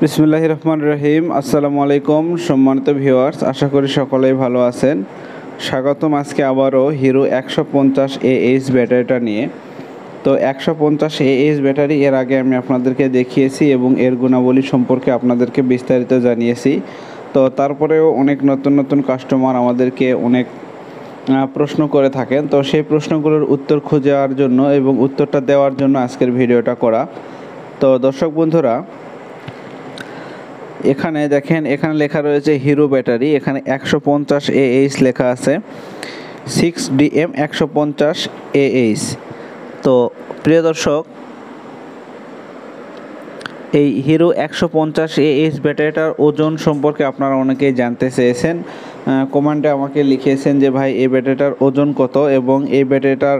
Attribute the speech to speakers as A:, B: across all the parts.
A: বিসমিল্লাহির রহমানির রহিম। আসসালামু আলাইকুম সম্মানিত ভিউয়ার্স, আশা করি সকলেই ভালো আছেন। স্বাগতম আজকে আবারও হিরো 150AH ব্যাটারিটা নিয়ে। তো 150AH ব্যাটারি এর আগে আমি আপনাদেরকে দেখিয়েছি এবং এর গুণাবলী সম্পর্কে আপনাদেরকে বিস্তারিত জানিয়েছি। তো তারপরেও অনেক নতুন নতুন কাস্টমার আমাদেরকে অনেক প্রশ্ন করে থাকেন। তো সেই প্রশ্নগুলোর উত্তর খোঁজার জন্য এবং উত্তরটা দেওয়ার জন্য আজকের ভিডিওটা করা। তো দর্শক বন্ধুরা, এখানে দেখেন, এখানে লেখা রয়েছে হিরো ব্যাটারি। এখানে 150AH লেখা আছে, 6DM 150AH। তো প্রিয় দর্শক, এই হিরো 150AH ব্যাটারিটার ওজন সম্পর্কে আপনারা অনেকেই জানতে চেয়েছেন। কমেন্টে আমাকে লিখিয়েছেন যে ভাই এই ব্যাটারিটার ওজন কত এবং এই ব্যাটারিটার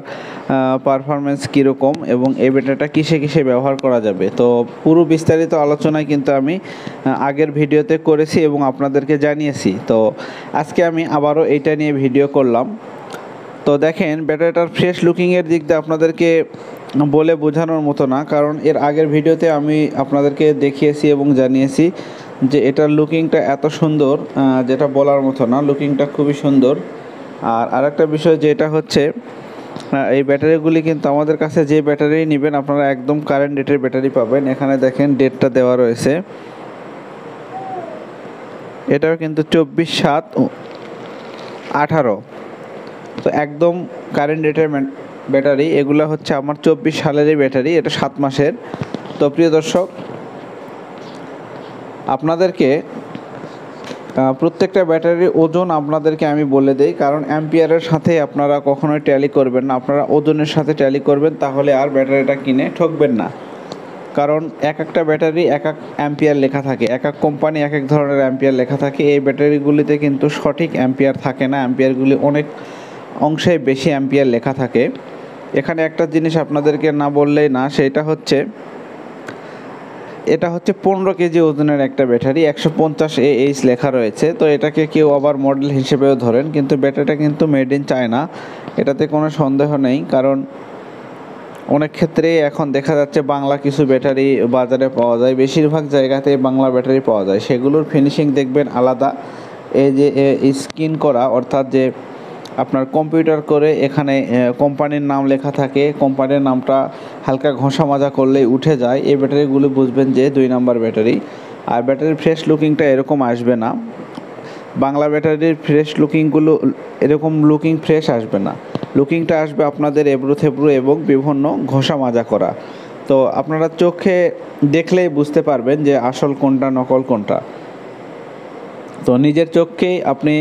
A: পারফরমেন্স কীরকম এবং এই ব্যাটারিটা কিসে কিসে ব্যবহার করা যাবে। তো পুরো বিস্তারিত আলোচনায় কিন্তু আমি আগের ভিডিওতে করেছি এবং আপনাদেরকে জানিয়েছি। তো আজকে আমি আবারও এইটা নিয়ে ভিডিও করলাম। তো দেখেন, ব্যাটারিটার ফ্রেশ লুকিংয়ের দিক দিয়ে আপনাদেরকে বলে বোঝানোর মতো না, কারণ এর আগের ভিডিওতে আমি আপনাদেরকে দেখিয়েছি এবং জানিয়েছি যে এটার লুকিংটা এত সুন্দর, যেটা বলার মতো না। লুকিংটা খুবই সুন্দর। আর আরেকটা বিষয় যেটা হচ্ছে, এই ব্যাটারিগুলি কিন্তু আমাদের কাছে যে ব্যাটারি নেবেন আপনারা একদম কারেন্ট ডেটের ব্যাটারি পাবেন। এখানে দেখেন ডেটটা দেওয়া রয়েছে, এটাও কিন্তু 24/7/18। তো একদম কারেন্ট ডেটের ব্যাটারি। এগুলো হচ্ছে আমার 24 সালেরই ব্যাটারি, এটা 7 মাসের। তো প্রিয় দর্শক, আপনাদেরকে প্রত্যেকটা ব্যাটারির ওজন আপনাদেরকে আমি বলে দেই, কারণ অ্যাম্পিয়ারের সাথে আপনারা কখনোই ট্যালি করবেন না। আপনারা ওজনের সাথে ট্যালি করবেন, তাহলে আর ব্যাটারিটা কিনে ঠকবেন না। কারণ এক একটা ব্যাটারি এক এক অ্যাম্পিয়ার লেখা থাকে, এক এক কোম্পানি এক এক ধরনের অ্যাম্পিয়ার লেখা থাকে। এই ব্যাটারিগুলিতে কিন্তু সঠিক অ্যাম্পিয়ার থাকে না, অ্যাম্পিয়ারগুলি অনেক অংশে বেশি অ্যাম্পিয়ার লেখা থাকে। এখানে একটা জিনিস আপনাদেরকে না বললেই না, সেটা হচ্ছে এটা হচ্ছে 15 কেজি ওজনের একটা ব্যাটারি, 150AH লেখা রয়েছে। তো এটাকে কেউ আবার মডেল হিসেবেও ধরেন, কিন্তু ব্যাটারিটা কিন্তু মেড ইন চায়না, এটাতে কোনো সন্দেহ নেই। কারণ অনেক ক্ষেত্রেই এখন দেখা যাচ্ছে বাংলা কিছু ব্যাটারি বাজারে পাওয়া যায়, বেশিরভাগ জায়গাতেই বাংলা ব্যাটারি পাওয়া যায়। সেগুলোর ফিনিশিং দেখবেন আলাদা। এই যে স্ক্রিন করা, অর্থাৎ যে আপনার কম্পিউটার করে এখানে কোম্পানির নাম লেখা থাকে, কোম্পানির নামটা হালকা ঘষা মাজা করলেই উঠে যায়। এই ব্যাটারিগুলো বুঝবেন যে 2 নাম্বার ব্যাটারি। আর ব্যাটারির ফ্রেশ লুকিংটা এরকম আসবে না। বাংলা ব্যাটারির ফ্রেশ লুকিংগুলো এরকম লুকিং ফ্রেশ আসবে না। লুকিংটা আসবে আপনাদের এবড়ো থেবড়ো এবং বিভিন্ন ঘষা মাজা করা। তো আপনারা চোখে দেখলেই বুঝতে পারবেন যে আসল কোনটা নকল কোনটা। তো নিজের চোখকেই আপনি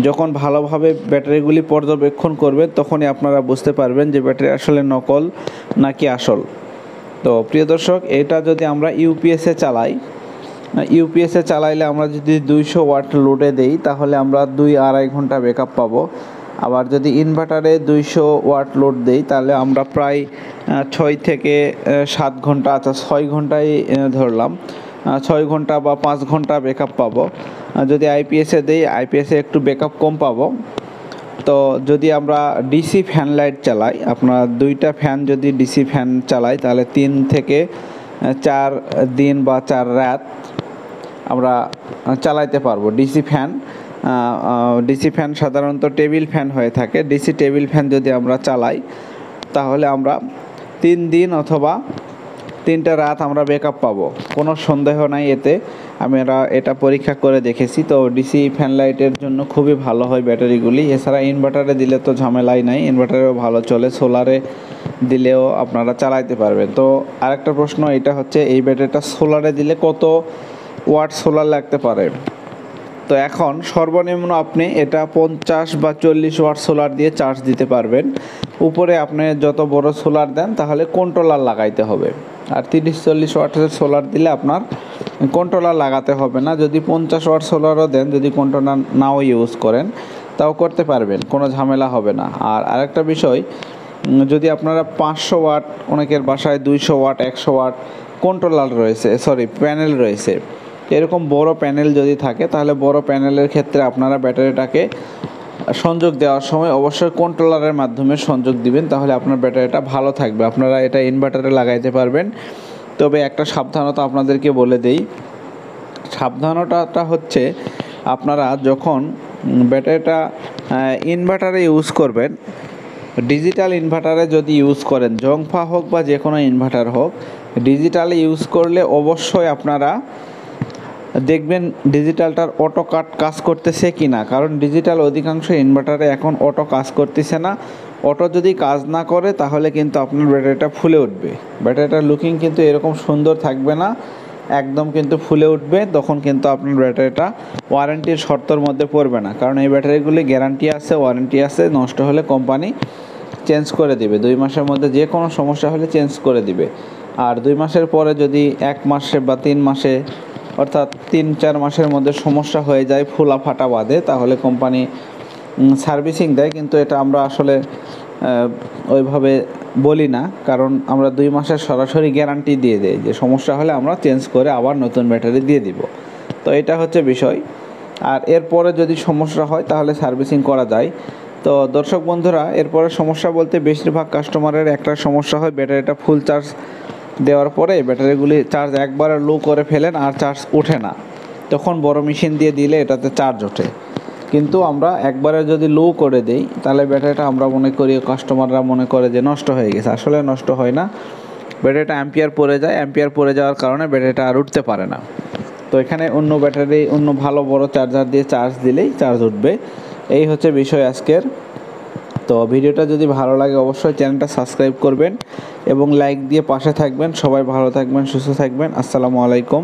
A: যখন ভালোভাবে ব্যাটারিগুলি পর্যবেক্ষণ করবেন, তখনই আপনারা বুঝতে পারবেন যে ব্যাটারি আসলে নকল নাকি আসল। তো প্রিয় দর্শক, এটা যদি আমরা ইউপিএসে চালাই, ইউপিএসে চালাইলে আমরা যদি 200 ওয়াট লোডে দেই, তাহলে আমরা 2-2.5 ঘন্টা ব্যাকআপ পাবো। আবার যদি ইনভার্টারে 200 ওয়াট লোড দেই, তাহলে আমরা প্রায় 6 থেকে 7 ঘন্টা, 6 ঘন্টাই ধরলাম, 6 ঘন্টা বা 5 ঘন্টা ব্যাকআপ পাবো। যদি আইপিএসে দেই, আইপিএসে একটু ব্যাকআপ কম পাবো। তো যদি আমরা ডিসি ফ্যান লাইট চালাই, আপনার 2টা ফ্যান যদি ডিসি ফ্যান চালাই, তাহলে 3 থেকে 4 দিন বা 4 রাত আমরা চালাইতে পারবো। ডিসি ফ্যান সাধারণত টেবিল ফ্যান হয়ে থাকে। ডিসি টেবিল ফ্যান যদি আমরা চালাই, তাহলে আমরা 3 দিন অথবা 3টা রাত আমরা ব্যাকআপ পাবো, কোনো সন্দেহ নাই এতে। আমরা এটা পরীক্ষা করে দেখেছি। তো ডিসি ফ্যান লাইটের জন্য খুবই ভালো হয় ব্যাটারিগুলি। এছাড়া ইনভার্টারে দিলে তো ঝামেলাই নাই, ইনভার্টারেও ভালো চলে, সোলারে দিলেও আপনারা চালাইতে পারবেন। তো আরেকটা প্রশ্ন এটা হচ্ছে, এই ব্যাটারিটা সোলারে দিলে কত ওয়াট সোলার লাগতে পারে। তো এখন সর্বনিম্ন আপনি এটা 50 বা 40 ওয়াট সোলার দিয়ে চার্জ দিতে পারবেন। উপরে আপনি যত বড় সোলার দেন, তাহলে কন্ট্রোলার লাগাইতে হবে। আর 30-40 ওয়াটের সোলার দিলে আপনার কন্ট্রোলার লাগাতে হবে না। যদি 50 ওয়াট সোলারও দেন, যদি কন্ট্রোলার নাও ইউজ করেন, তাও করতে পারবেন, কোনো ঝামেলা হবে না। আর আরেকটা বিষয়, যদি আপনারা 500 ওয়াট, অনেকের বাসায় 200 ওয়াট 100 ওয়াট কন্ট্রোলার রয়েছে, প্যানেল রয়েছে, এরকম বড় প্যানেল যদি থাকে, তাহলে বড় প্যানেলের ক্ষেত্রে আপনারা ব্যাটারিটাকে সংযোগ দেওয়ার সময় অবশ্যই কন্ট্রোলারের মাধ্যমে সংযোগ দিবেন, তাহলে আপনার ব্যাটারিটা ভালো থাকবে। আপনারা এটা ইনভার্টারে লাগাইতে পারবেন। তবে একটা সাবধানতা আপনাদেরকে বলে দেই, সাবধানতাটা হচ্ছে আপনারা যখন ব্যাটারিটা ইনভার্টারে ইউজ করবেন, ডিজিটাল ইনভার্টারে যদি ইউজ করেন, জংফা হোক বা যে কোনো ইনভার্টার হোক, ডিজিটালে ইউজ করলে অবশ্যই আপনারা দেখবেন ডিজিটালটার অটো কাজ করতেছে কি না। কারণ ডিজিটাল অধিকাংশ ইনভার্টারে এখন অটো কাজ করতেছে না। অটো যদি কাজ না করে তাহলে কিন্তু আপনার ব্যাটারিটা ফুলে উঠবে। ব্যাটারিটার লুকিং কিন্তু এরকম সুন্দর থাকবে না, একদম কিন্তু ফুলে উঠবে। তখন কিন্তু আপনার ব্যাটারিটা ওয়ারেন্টির শর্তের মধ্যে পড়বে না। কারণ এই ব্যাটারিগুলি গ্যারান্টি আছে, ওয়ারেন্টি আছে, নষ্ট হলে কোম্পানি চেঞ্জ করে দিবে। 2 মাসের মধ্যে যে কোনো সমস্যা হলে চেঞ্জ করে দিবে। আর 2 মাসের পরে যদি 1 মাসে বা 3 মাসে অর্থাৎ 3-4 মাসের মধ্যে সমস্যা হয়ে যায়, ফোলা ফাটা বাঁধে, তাহলে কোম্পানি সার্ভিসিং দেয়। কিন্তু এটা আমরা আসলে ওইভাবে বলি না, কারণ আমরা 2 মাসের সরাসরি গ্যারান্টি দিয়ে দেই যে সমস্যা হলে আমরা চেঞ্জ করে আবার নতুন ব্যাটারি দিয়ে দিব। তো এটা হচ্ছে বিষয়। আর এরপরে যদি সমস্যা হয় তাহলে সার্ভিসিং করা যায়। তো দর্শক বন্ধুরা, এরপরে সমস্যা বলতে বেশিরভাগ কাস্টমারের একটা সমস্যা হয়, ব্যাটারিটা ফুল চার্জ দেওয়ার পরে ব্যাটারিগুলি চার্জ একবারে লো করে ফেলেন আর চার্জ ওঠে না। তখন বড় মেশিন দিয়ে দিলে এটাতে চার্জ ওঠে। কিন্তু আমরা একবারে যদি লো করে দেই তাহলে ব্যাটারিটা আমরা মনে করি, কাস্টমাররা মনে করে যে নষ্ট হয়ে গেছে। আসলে নষ্ট হয় না, ব্যাটারিটা অ্যাম্পিয়ার পড়ে যায়। অ্যাম্পিয়ার পড়ে যাওয়ার কারণে ব্যাটারিটা আর উঠতে পারে না। তো এখানে অন্য ব্যাটারি, অন্য ভালো বড় চার্জার দিয়ে চার্জ দিলেই চার্জ উঠবে। এই হচ্ছে বিষয় আজকের। তো ভিডিওটা যদি ভালো লাগে অবশ্যই চ্যানেলটা সাবস্ক্রাইব করবেন এবং লাইক দিয়ে পাশে থাকবেন। সবাই ভালো থাকবেন, সুস্থ থাকবেন। আসসালামু আলাইকুম।